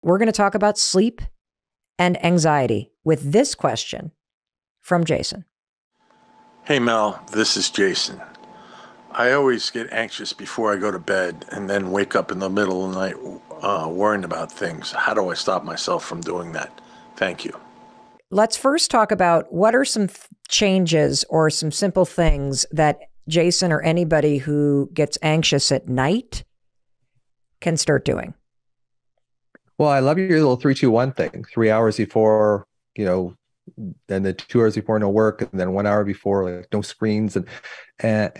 we're going to talk about sleep and anxiety with this question from Jason. Hey Mel, this is Jason. I always get anxious before I go to bed and then wake up in the middle of the night worrying about things. How do I stop myself from doing that? Thank you. Let's first talk about what are some changes or some simple things that Jason or anybody who gets anxious at night can start doing. Well, I love your little 3-2-1 thing. 3 hours before, and then 2 hours before no work, and then 1 hour before like no screens, and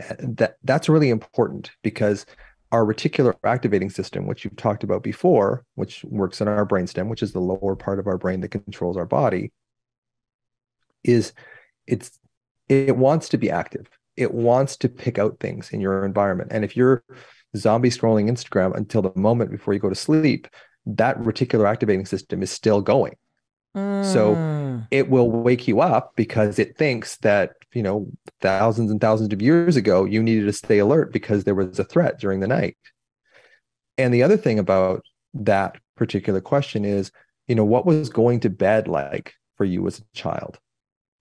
that's really important because our reticular activating system, which you've talked about before, which works in our brainstem, which is the lower part of our brain that controls our body, it wants to be active. It wants to pick out things in your environment. And if you're zombie scrolling Instagram until the moment before you go to sleep, that reticular activating system is still going. So it will wake you up because it thinks that, thousands and thousands of years ago, you needed to stay alert because there was a threat during the night. And the other thing about that particular question is, what was going to bed like for you as a child?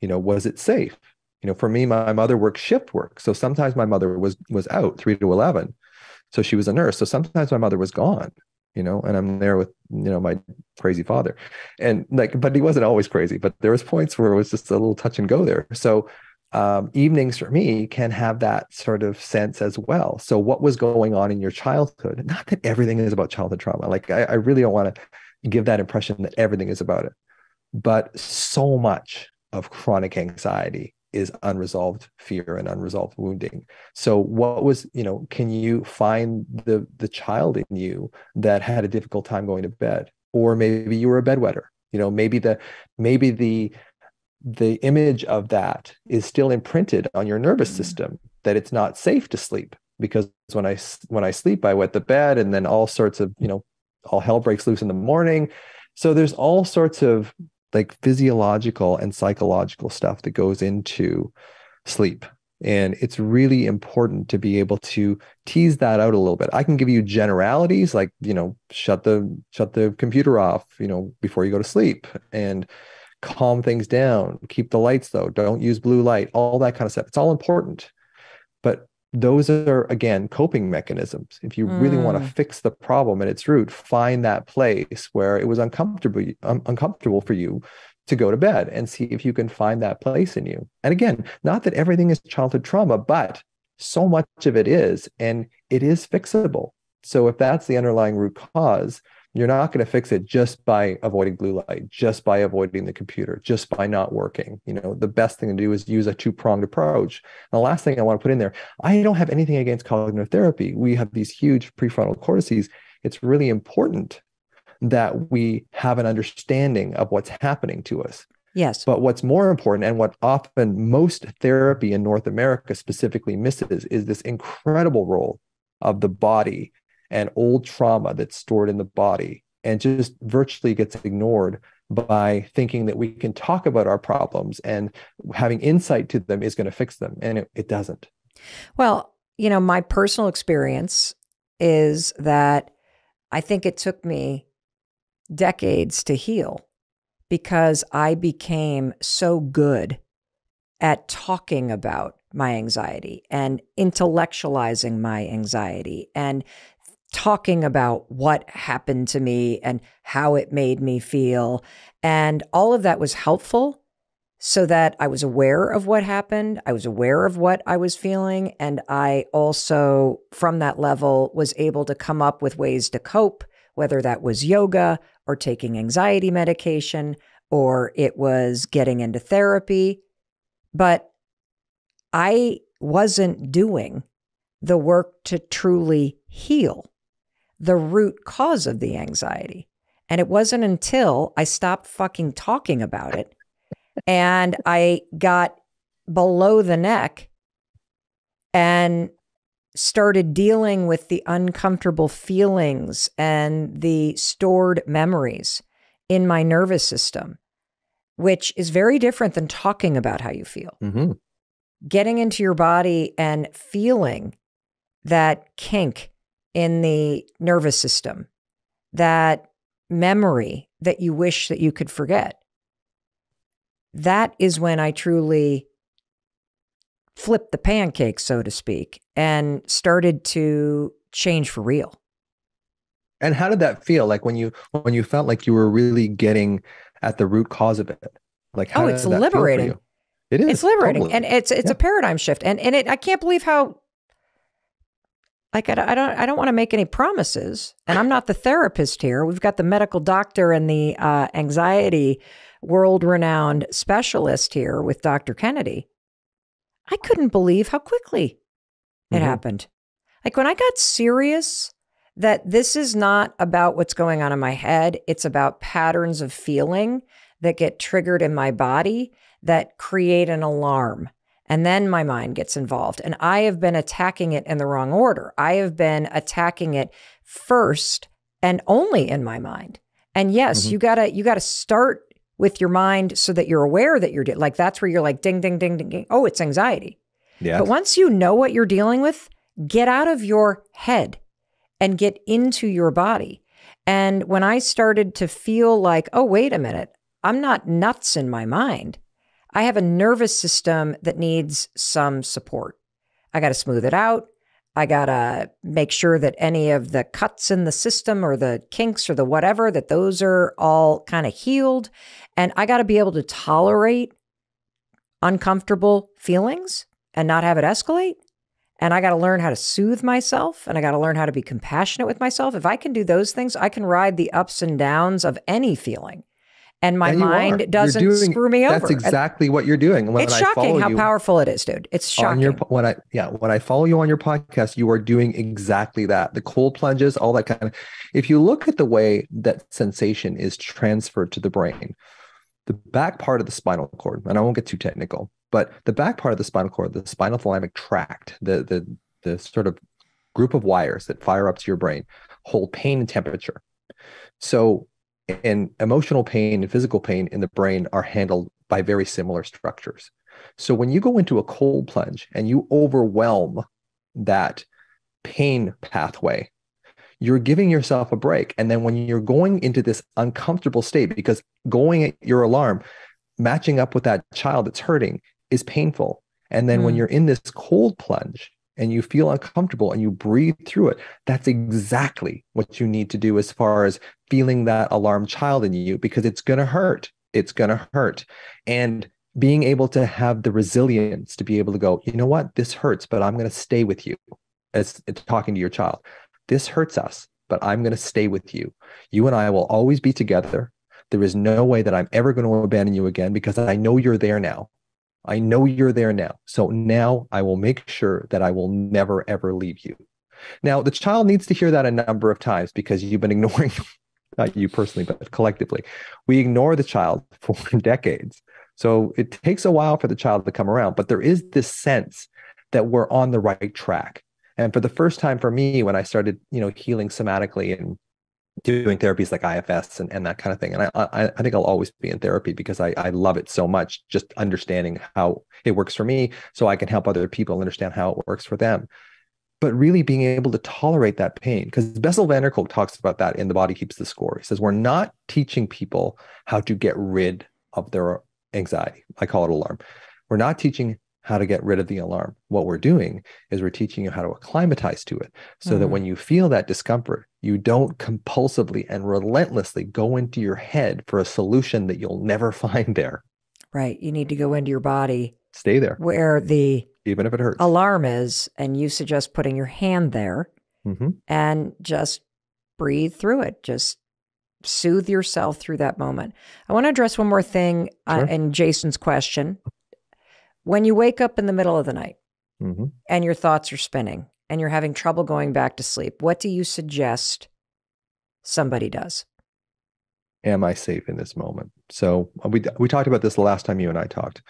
Was it safe? For me, my mother worked shift work. So sometimes my mother was out 3 to 11. So she was a nurse. So sometimes my mother was gone, and I'm there with, my crazy father. And but he wasn't always crazy, but there was points where it was just a little touch and go there. So evenings for me can have that sort of sense as well. So what was going on in your childhood? Not that everything is about childhood trauma. I really don't want to give that impression that everything is about it, but so much of chronic anxiety is unresolved fear and unresolved wounding. So what was, can you find the child in you that had a difficult time going to bed? Or maybe you were a bedwetter. Maybe the image of that is still imprinted on your nervous system, that it's not safe to sleep because when I sleep, I wet the bed and then all sorts of, all hell breaks loose in the morning. So there's all sorts of like physiological and psychological stuff that goes into sleep. And it's really important to be able to tease that out a little bit. I can give you generalities like, shut the computer off, before you go to sleep, and calm things down, keep the lights low, don't use blue light, all that kind of stuff. It's all important. But those are, again, coping mechanisms. If you really want to fix the problem at its root, find that place where it was uncomfortable for you to go to bed and see if you can find that place in you. And again, not that everything is childhood trauma, but so much of it is, and it is fixable. So if that's the underlying root cause, you're not going to fix it just by avoiding blue light, just by avoiding the computer, just by not working. The best thing to do is use a two-pronged approach. And the last thing I want to put in there, I don't have anything against cognitive therapy. We have these huge prefrontal cortices. It's really important that we have an understanding of what's happening to us. Yes. But what's more important, and what often most therapy in North America specifically misses, is this incredible role of the body and old trauma that's stored in the body, and just virtually gets ignored by thinking that we can talk about our problems and having insight to them is going to fix them. And it doesn't. Well, my personal experience is that I think it took me decades to heal because I became so good at talking about my anxiety and intellectualizing my anxiety and talking about what happened to me and how it made me feel. And all of that was helpful so that I was aware of what happened. I was aware of what I was feeling. And I also, from that level, was able to come up with ways to cope, whether that was yoga or taking anxiety medication, or it was getting into therapy. But I wasn't doing the work to truly heal the root cause of the anxiety. And it wasn't until I stopped fucking talking about it and I got below the neck and started dealing with the uncomfortable feelings and the stored memories in my nervous system, which is very different than talking about how you feel. Mm-hmm. Getting into your body and feeling that kink in the nervous system that memory that you wish that you could forget, that is when I truly flipped the pancake, so to speak, and started to change for real. And how did that feel? Like when you felt like you were really getting at the root cause of it? Like how it's did that liberating. feel for you? It is. It's liberating. Totally. And it's a paradigm shift. And I can't believe how, like, I don't want to make any promises, and I'm not the therapist here. We've got the medical doctor and the anxiety world-renowned specialist here with Dr. Kennedy. I couldn't believe how quickly it happened. Like when I got serious that this is not about what's going on in my head, it's about patterns of feeling that get triggered in my body that create an alarm. And then my mind gets involved. And I have been attacking it in the wrong order. I have been attacking it first and only in my mind. And yes, you gotta start with your mind so that you're aware that you're like, that's where you're like, ding, ding, ding, ding, ding. Oh, it's anxiety. Yeah. But once you know what you're dealing with, get out of your head and get into your body. And when I started to feel like, oh, wait a minute, I'm not nuts in my mind. I have a nervous system that needs some support. I got to smooth it out. I got to make sure that any of the cuts in the system or the kinks or the whatever, that those are all kind of healed. And I got to be able to tolerate uncomfortable feelings and not have it escalate. And I got to learn how to soothe myself, and I got to learn how to be compassionate with myself. If I can do those things, I can ride the ups and downs of any feeling. And my mind doesn't screw me over. That's exactly what you're doing. It's shocking how powerful it is, dude. It's shocking. When I follow you on your podcast, you are doing exactly that. The cold plunges, all that kind of. If you look at the way that sensation is transferred to the brain, the back part of the spinal cord, and I won't get too technical, but the back part of the spinal cord, the spinal thalamic tract, the sort of group of wires that fire up to your brain, hold pain and temperature. So, and emotional pain and physical pain in the brain are handled by very similar structures. So when you go into a cold plunge and you overwhelm that pain pathway, you're giving yourself a break. And then when you're going into this uncomfortable state, because going at your alarm, matching up with that child that's hurting is painful. And then when you're in this cold plunge and you feel uncomfortable and you breathe through it, that's exactly what you need to do as far as feeling that alarmed child in you, because it's going to hurt. It's going to hurt. And being able to have the resilience to be able to go, you know what, this hurts, but I'm going to stay with you. As it's talking to your child. This hurts us, but I'm going to stay with you. You and I will always be together. There is no way that I'm ever going to abandon you again, because I know you're there now. I know you're there now. So now I will make sure that I will never, ever leave you. Now, the child needs to hear that a number of times, because you've been ignoring, not you personally, but collectively. We ignore the child for decades. So it takes a while for the child to come around, but there is this sense that we're on the right track. And for the first time for me, when I started, healing somatically and doing therapies like IFS and that kind of thing. And I think I'll always be in therapy because I love it so much, just understanding how it works for me so I can help other people understand how it works for them. But really being able to tolerate that pain, because Bessel van der Kolk talks about that in The Body Keeps the Score. He says, we're not teaching people how to get rid of their anxiety. I call it alarm. We're not teaching how to get rid of the alarm. What we're doing is we're teaching you how to acclimatize to it, so that when you feel that discomfort, you don't compulsively and relentlessly go into your head for a solution that you'll never find there. Right. You need to go into your body. Stay there. Where the even if it hurts. Alarm is, and you suggest putting your hand there and just breathe through it. Just soothe yourself through that moment. I want to address one more thing in Jason's question. When you wake up in the middle of the night and your thoughts are spinning and you're having trouble going back to sleep, what do you suggest somebody does? Am I safe in this moment? So we talked about this the last time you and I talked.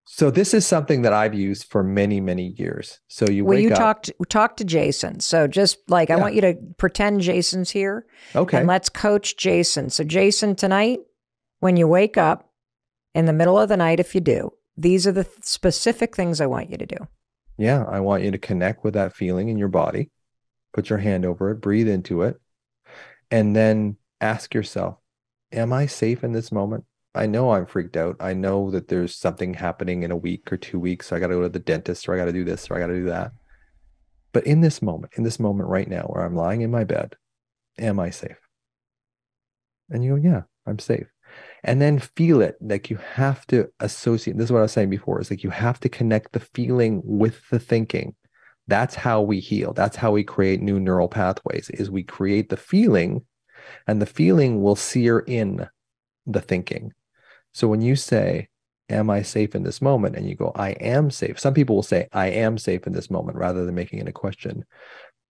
So this is something that I've used for many, many years. So wake up. Talk to Jason. So just like, I want you to pretend Jason's here. Okay. And let's coach Jason. So Jason, tonight, when you wake up in the middle of the night, if you do, these are the specific things I want you to do. Yeah. I want you to connect with that feeling in your body. Put your hand over it, breathe into it. And then ask yourself, am I safe in this moment? I know I'm freaked out. I know that there's something happening in a week or 2 weeks. So I got to go to the dentist, or I got to do this, or I got to do that. But in this moment right now where I'm lying in my bed, am I safe? And you go, yeah, I'm safe. And then feel it. Like you have to associate. This is what I was saying before, is like you have to connect the feeling with the thinking. That's how we heal. That's how we create new neural pathways, is we create the feeling, and the feeling will sear in the thinking. So when you say, am I safe in this moment? And you go, I am safe. Some people will say, I am safe in this moment, rather than making it a question.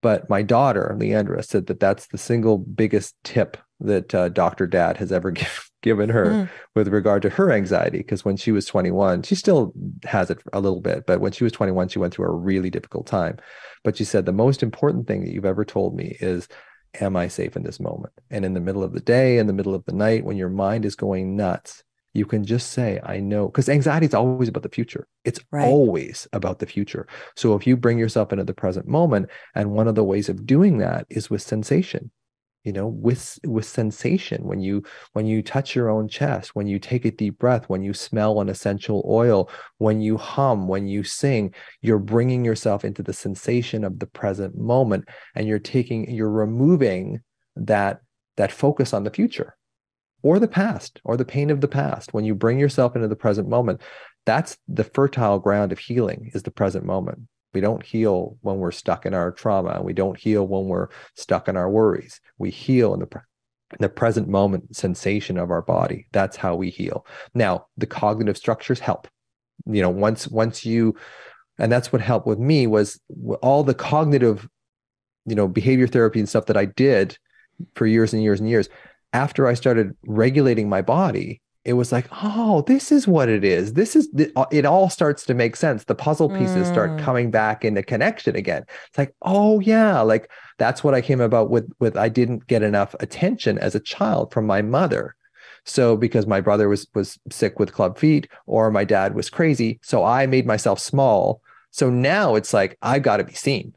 But my daughter, Leandra, said that that's the single biggest tip that Dr. Dad has ever given her with regard to her anxiety. Because when she was 21, she still has it a little bit, but when she was 21, she went through a really difficult time. But she said, the most important thing that you've ever told me is, am I safe in this moment? And in the middle of the day, in the middle of the night, when your mind is going nuts, you can just say, I know, because anxiety is always about the future. It's always about the future. So if you bring yourself into the present moment, and one of the ways of doing that is with sensation, with sensation, when you touch your own chest, when you take a deep breath, when you smell an essential oil, when you hum, when you sing, you're bringing yourself into the sensation of the present moment, and you're removing that focus on the future or the past or the pain of the past. When you bring yourself into the present moment, that's the fertile ground of healing, is the present moment. We don't heal when we're stuck in our trauma. We don't heal when we're stuck in our worries. We heal in the present moment sensation of our body. That's how we heal. Now, the cognitive structures help. Once you, and that's what helped with me, was all the cognitive, behavior therapy and stuff that I did for years and years and years. After I started regulating my body, it was like, oh, this is what it is. It all starts to make sense. The puzzle pieces start coming back into connection again. It's like, oh yeah, like that's what I came about with I didn't get enough attention as a child from my mother. So because my brother was sick with club feet, or my dad was crazy, so I made myself small. So now it's like, I've got to be seen.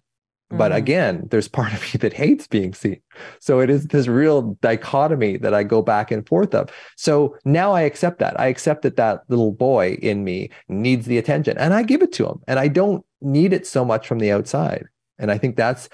But again, there's part of me that hates being seen. So it is this real dichotomy that I go back and forth of. So now I accept that. I accept that little boy in me needs the attention, and I give it to him. And I don't need it so much from the outside. And I think that's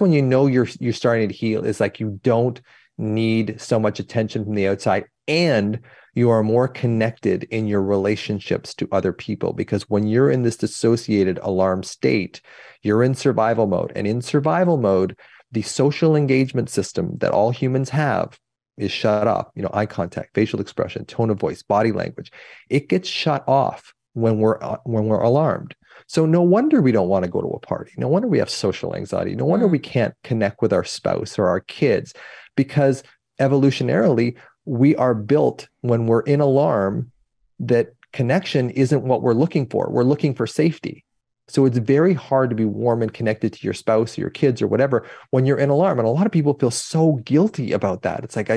when you're starting to heal. Is like, you don't need so much attention from the outside, and you are more connected in your relationships to other people. Because when you're in this dissociated alarm state, you're in survival mode. And in survival mode, the social engagement system that all humans have is shut off. Eye contact, facial expression, tone of voice, body language. It gets shut off when we're alarmed. So no wonder we don't want to go to a party. No wonder we have social anxiety. No wonder we can't connect with our spouse or our kids, because evolutionarily, we are built, when we're in alarm, that connection isn't what we're looking for. We're looking for safety. So it's very hard to be warm and connected to your spouse or your kids or whatever when you're in alarm. And a lot of people feel so guilty about that. It's like,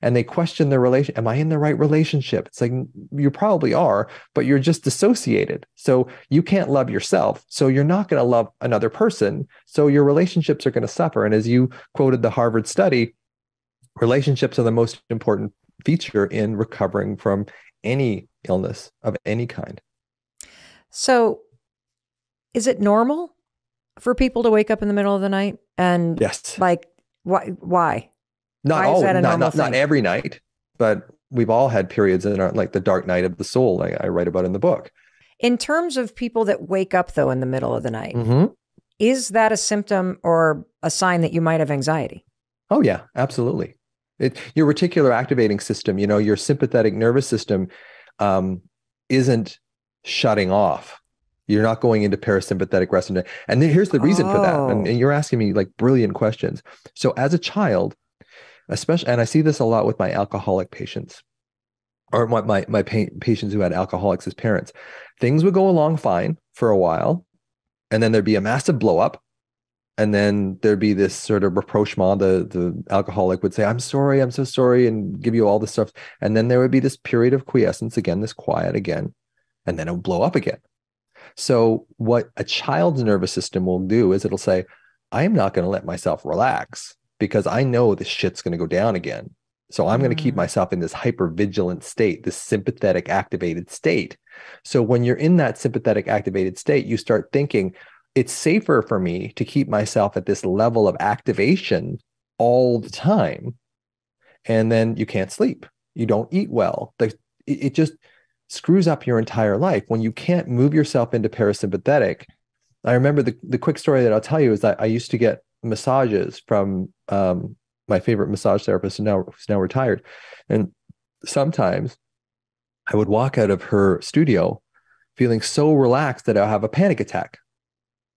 and they question their relation. Am I in the right relationship? It's like, you probably are, but you're just dissociated. So you can't love yourself. So you're not going to love another person. So your relationships are going to suffer. And as you quoted the Harvard study, relationships are the most important feature in recovering from any illness of any kind. So is it normal for people to wake up in the middle of the night? And yes, like, why? Not every night, but we've all had periods in our, like the dark night of the soul, like I write about in the book. In terms of people that wake up though in the middle of the night, is that a symptom or a sign that you might have anxiety? Oh yeah, absolutely. Your reticular activating system, your sympathetic nervous system isn't shutting off. You're not going into parasympathetic rest. And then here's the reason for that. And you're asking me like brilliant questions. So as a child, especially, and I see this a lot with my alcoholic patients, or my patients who had alcoholics as parents, things would go along fine for a while, and then there'd be a massive blow up. And then there'd be this sort of rapprochement. The alcoholic would say, I'm sorry, I'm so sorry, and give you all this stuff. And then there would be this period of quiescence again, this quiet again, and then it would blow up again. So what a child's nervous system will do is it'll say, I'm not going to let myself relax because I know this shit's going to go down again. So I'm going to keep myself in this hypervigilant state, this sympathetic activated state. So when you're in that sympathetic activated state, you start thinking it's safer for me to keep myself at this level of activation all the time. And then you can't sleep. You don't eat well. It just screws up your entire life. When you can't move yourself into parasympathetic, I remember the quick story that I'll tell you is that I used to get massages from my favorite massage therapist, who's now retired. And sometimes I would walk out of her studio feeling so relaxed that I'll have a panic attack.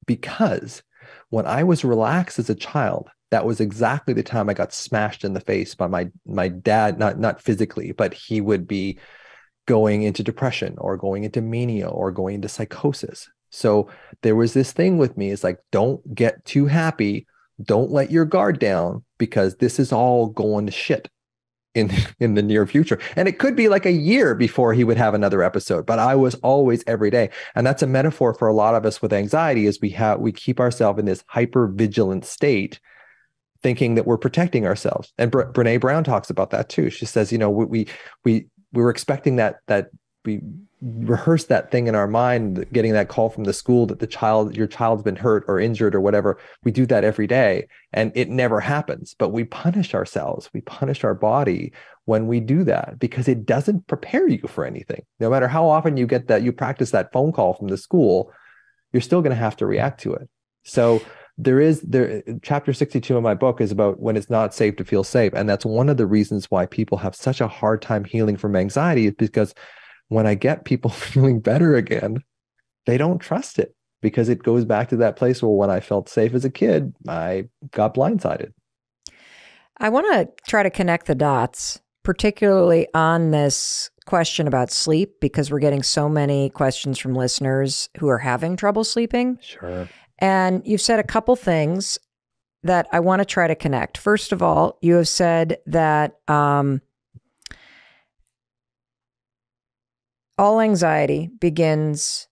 Because when I was relaxed as a child, that was exactly the time I got smashed in the face by my dad, not physically, but he would be going into depression or going into mania or going into psychosis. So there was this thing with me, it's like, don't get too happy. Don't let your guard down, because this is all going to shit in the near future. And it could be like a year before he would have another episode, but I was always every day. And that's a metaphor for a lot of us with anxiety, is we keep ourselves in this hyper vigilant state, thinking that we're protecting ourselves. And Brene Brown talks about that too. She says, we were expecting that we rehearsed that thing in our mind, getting that call from the school that your child's been hurt or injured or whatever. We do that every day and it never happens, but we punish ourselves. We punish our body when we do that, because it doesn't prepare you for anything. No matter how often you practice that phone call from the school, you're still going to have to react to it. So chapter 62 of my book is about when it's not safe to feel safe. And that's one of the reasons why people have such a hard time healing from anxiety, is because when I get people feeling better again, they don't trust it, because it goes back to that place where when I felt safe as a kid, I got blindsided. I want to try to connect the dots, particularly on this question about sleep, because we're getting so many questions from listeners who are having trouble sleeping. Sure. And you've said a couple things that I want to try to connect. First of all, you have said that all anxiety begins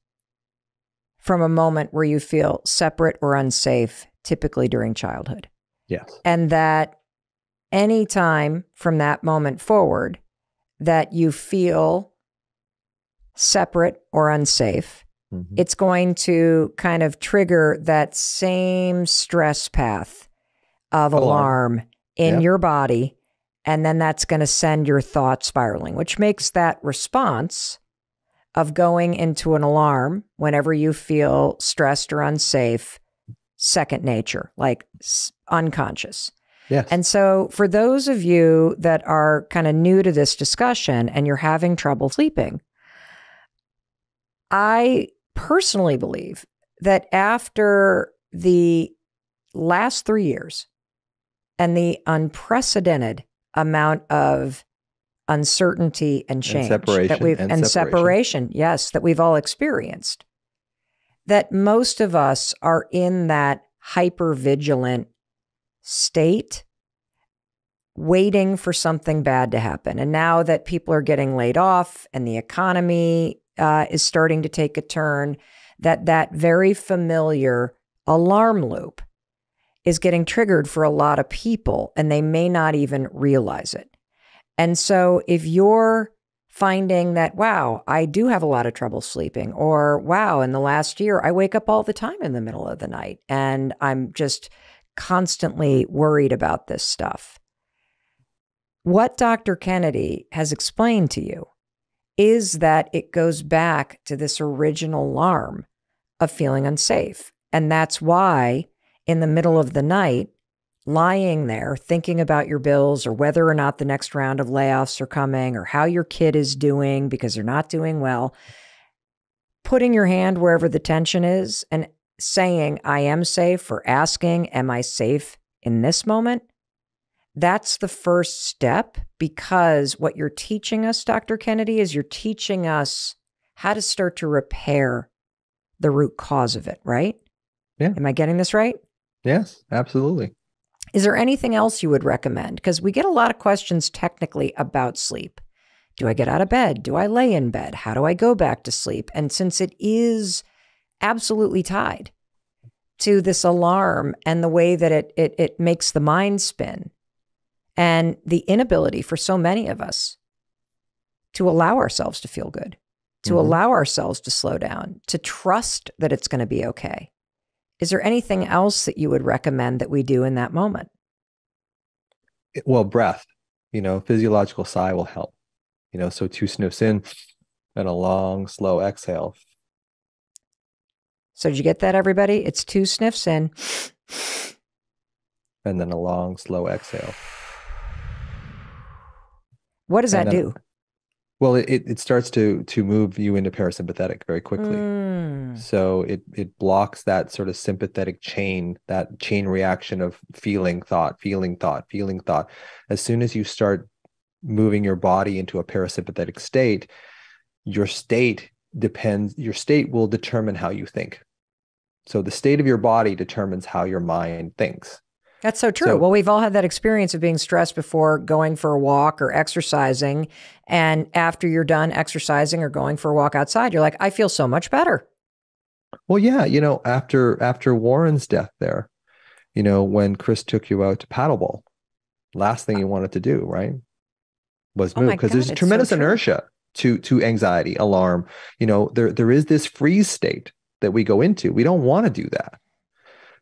from a moment where you feel separate or unsafe, typically during childhood. Yes. And that any time from that moment forward that you feel separate or unsafe, it's going to kind of trigger that same stress path of alarm in your body. And then that's going to send your thoughts spiraling, which makes that response of going into an alarm whenever you feel stressed or unsafe second nature, like unconscious. Yes. And so for those of you that are kind of new to this discussion and you're having trouble sleeping, I personally believe that after the last 3 years and the unprecedented amount of uncertainty and change separation, yes, that we've all experienced, that most of us are in that hyper-vigilant state, waiting for something bad to happen. And now that people are getting laid off and the economy is starting to take a turn, that very familiar alarm loop is getting triggered for a lot of people, and they may not even realize it. And so if you're finding that, wow, I do have a lot of trouble sleeping, or wow, in the last year, I wake up all the time in the middle of the night and I'm just constantly worried about this stuff. What Dr. Kennedy has explained to you is that it goes back to this original alarm of feeling unsafe. And that's why in the middle of the night, lying there thinking about your bills or whether or not the next round of layoffs are coming or how your kid is doing because they're not doing well, putting your hand wherever the tension is and saying, I am safe, or asking, am I safe in this moment? That's the first step, because what you're teaching us, Dr. Kennedy, is you're teaching us how to start to repair the root cause of it, right? Yeah. Am I getting this right? Yes, absolutely. Is there anything else you would recommend? Because we get a lot of questions technically about sleep. Do I get out of bed? Do I lay in bed? How do I go back to sleep? And since it is absolutely tied to this alarm and the way that it makes the mind spin, And the inability for so many of us to allow ourselves to feel good, to allow ourselves to slow down, to trust that it's going to be okay. Is there anything else that you would recommend that we do in that moment? Well, breath, physiological sigh will help. So 2 sniffs in and a long, slow exhale. So did you get that, everybody? It's 2 sniffs in. And then a long, slow exhale. What does that do? Well, it starts to move you into parasympathetic very quickly. So it blocks that sort of sympathetic chain, that chain reaction of feeling, thought, feeling, thought, feeling, thought. As soon as you start moving your body into a parasympathetic state, your state will determine how you think. So the state of your body determines how your mind thinks. That's so true. Well, we've all had that experience of being stressed before going for a walk or exercising. And after you're done exercising or going for a walk outside, you're like, I feel so much better. Well, yeah, after Warren's death there, when Chris took you out to paddleball, last thing you wanted to do, right, was move, because there's tremendous inertia to anxiety, alarm. There is this freeze state that we go into. We don't want to do that.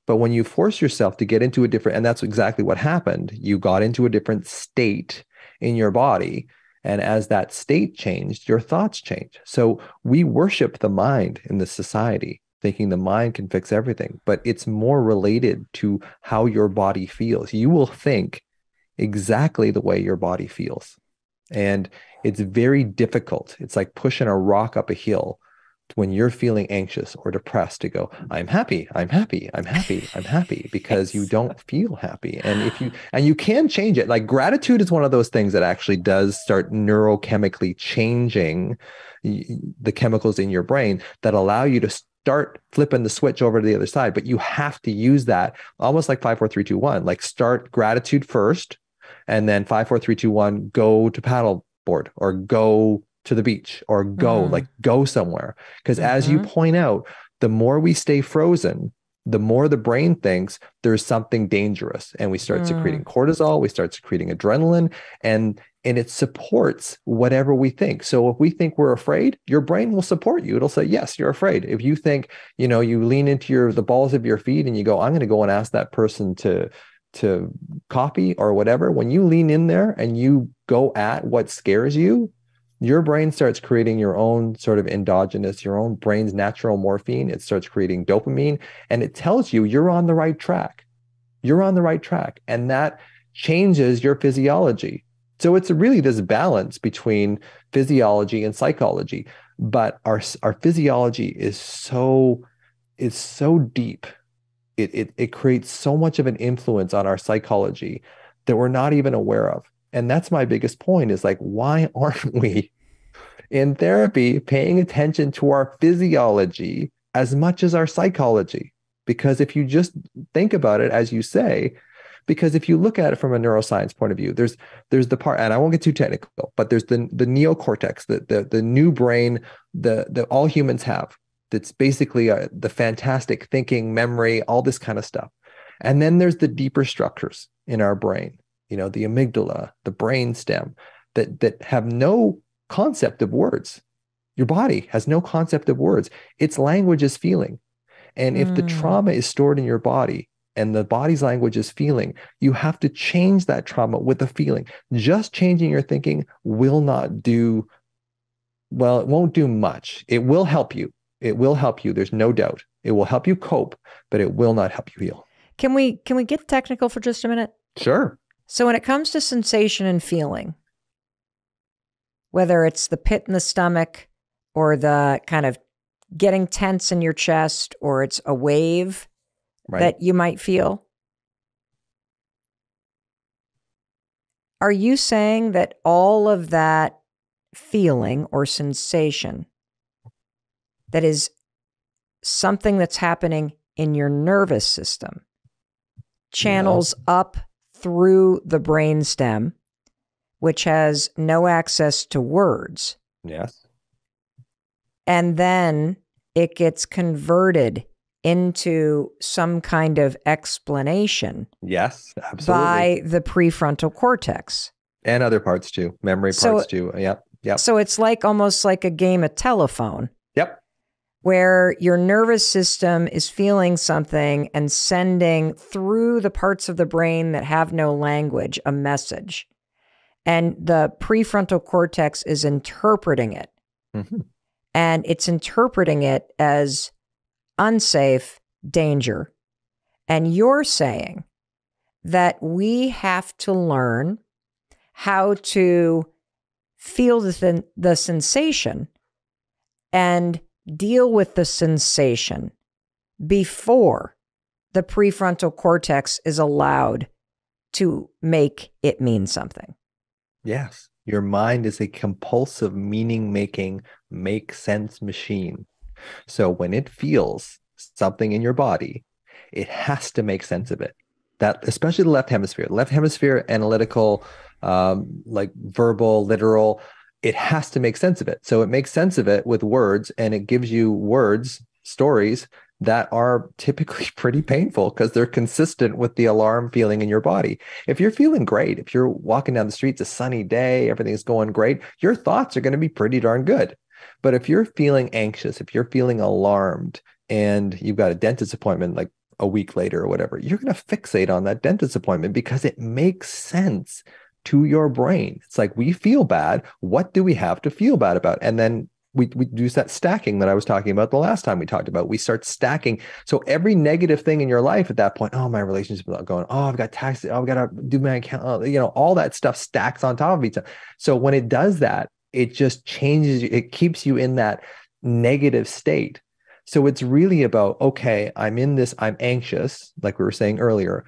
But when you force yourself to get into a different, and that's exactly what happened, you got into a different state in your body. And as that state changed, your thoughts changed. So we worship the mind in this society, thinking the mind can fix everything. But it's more related to how your body feels. You will think exactly the way your body feels. And it's very difficult. It's like pushing a rock up a hill when you're feeling anxious or depressed to go, I'm happy, I'm happy, I'm happy, I'm happy, because you don't feel happy. And you can change it. Like gratitude is one of those things that actually does start neurochemically changing the chemicals in your brain that allow you to start flipping the switch over to the other side. But you have to use that almost like 5, 4, 3, 2, 1, like start gratitude first, and then 5, 4, 3, 2, 1, go to paddleboard or go to the beach or go somewhere. Because as you point out, the more we stay frozen, the more the brain thinks there's something dangerous, and we start secreting cortisol, we start secreting adrenaline, and it supports whatever we think. So if we think we're afraid, your brain will support you. It'll say, yes, you're afraid. If you think, you lean into the balls of your feet and you go, I'm going to go and ask that person to coffee or whatever, when you lean in there and you go at what scares you, your brain starts creating your own sort of endogenous, your own brain's natural morphine. It starts creating dopamine, and it tells you you're on the right track. You're on the right track. And that changes your physiology. So it's really this balance between physiology and psychology. But our physiology is so deep. It creates so much of an influence on our psychology that we're not even aware of. And that's my biggest point, is like, why aren't we in therapy paying attention to our physiology as much as our psychology? Because if you just think about it, as you say, because if you look at it from a neuroscience point of view, there's the part, and I won't get too technical, but there's the neocortex, the new brain that all humans have. That's basically the fantastic thinking, memory, all this kind of stuff. And then there's the deeper structures in our brain, the amygdala, the brain stem, that have no concept of words. Your body has no concept of words. Its language is feeling. And if the trauma is stored in your body and the body's language is feeling, you have to change that trauma with a feeling. Just changing your thinking will not do, well, it won't do much. It will help you. It will help you. There's no doubt. It will help you cope, but it will not help you heal. Can we get technical for just a minute? Sure. So when it comes to sensation and feeling, whether it's the pit in the stomach or the kind of getting tense in your chest, or it's a wave that you might feel, are you saying that all of that feeling or sensation that is something that's happening in your nervous system channels up through the brainstem, which has no access to words? Yes. And then it gets converted into some kind of explanation Yes, absolutely. by the prefrontal cortex. And other parts too, memory parts too. Yep. So it's like almost like a game of telephone. Yep. Where your nervous system is feeling something and sending through the parts of the brain that have no language a message. And the prefrontal cortex is interpreting it. Mm-hmm. And it's interpreting it as unsafe, danger. And you're saying that we have to learn how to feel the sensation and deal with the sensation before the prefrontal cortex is allowed to make it mean something. Yes. Your mind is a compulsive meaning-making, make-sense machine. So when it feels something in your body, it has to make sense of it. That, especially the left hemisphere, analytical, like verbal, literal, it has to make sense of it. So it makes sense of it with words, and it gives you words, stories that are typically pretty painful because they're consistent with the alarm feeling in your body. If you're feeling great, if you're walking down the street, it's a sunny day, everything's going great, your thoughts are going to be pretty darn good. But if you're feeling anxious, if you're feeling alarmed, and you've got a dentist appointment like a week later or whatever, you're going to fixate on that dentist appointment because it makes sense to your brain. It's like, we feel bad. What do we have to feel bad about? And then we do that stacking that I was talking about the last time we talked about. We start stacking. So every negative thing in your life at that point, oh, my relationship is not going, oh, I've got taxes, oh, I've got to do my account, all that stuff stacks on top of each other. So when it does that, it just changes, it keeps you in that negative state. So it's really about, okay, I'm anxious, like we were saying earlier.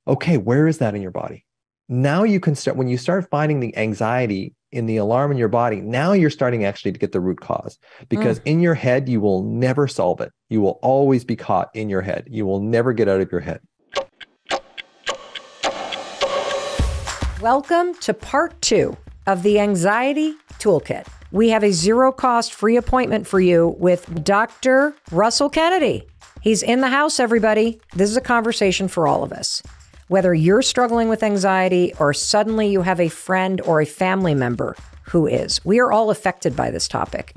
Okay, where is that in your body? Now you can start, when you start finding the anxiety in the alarm in your body, now you're starting actually to get the root cause. Because in your head, you will never solve it. You will always be caught in your head. You will never get out of your head. Welcome to part 2 of the Anxiety Toolkit. We have a zero-cost free appointment for you with Dr. Russell Kennedy. He's in the house, everybody. This is a conversation for all of us. Whether you're struggling with anxiety or suddenly you have a friend or a family member who is, we are all affected by this topic.